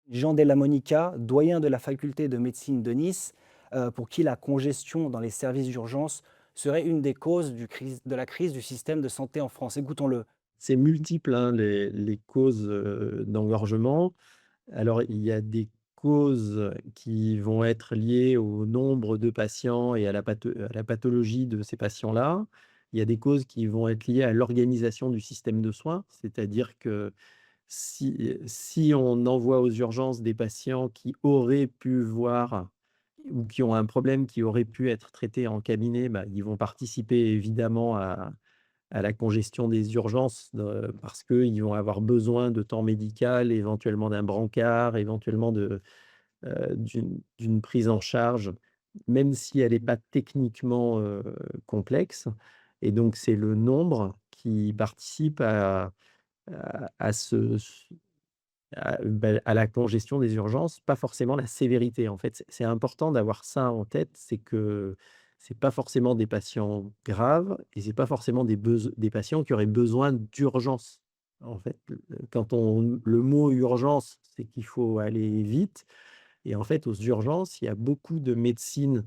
Jean Della Monica, doyen de la faculté de médecine de Nice, pour qui la congestion dans les services d'urgence serait une des causes de la crise du système de santé en France. Écoutons-le. C'est multiple, hein, les causes, d'engorgement. Alors, il y a des causes qui vont être liées au nombre de patients et à la pathologie de ces patients-là. Il y a des causes qui vont être liées à l'organisation du système de soins, c'est-à-dire que si on envoie aux urgences des patients qui auraient pu voir ou qui ont un problème qui aurait pu être traité en cabinet, bah, ils vont participer évidemment à la congestion des urgences, parce qu'ils vont avoir besoin de temps médical, éventuellement d'un brancard, éventuellement d'une prise en charge, même si elle n'est pas techniquement, complexe. Et donc c'est le nombre qui participe à à la congestion des urgences, pas forcément la sévérité. En fait, c'est important d'avoir ça en tête, c'est que c'est pas forcément des patients graves et c'est pas forcément des patients qui auraient besoin d'urgence. En fait, le mot urgence, c'est qu'il faut aller vite et en fait, aux urgences, il y a beaucoup de médecine,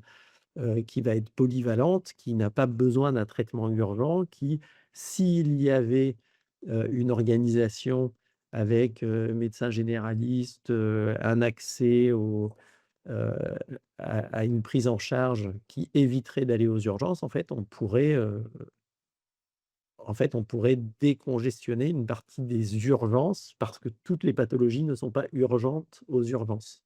qui va être polyvalente, qui n'a pas besoin d'un traitement urgent, qui, s'il y avait, une organisation avec, médecin généraliste, un accès heu, à une prise en charge qui éviterait d'aller aux urgences, en fait, on pourrait décongestionner une partie des urgences parce que toutes les pathologies ne sont pas urgentes aux urgences.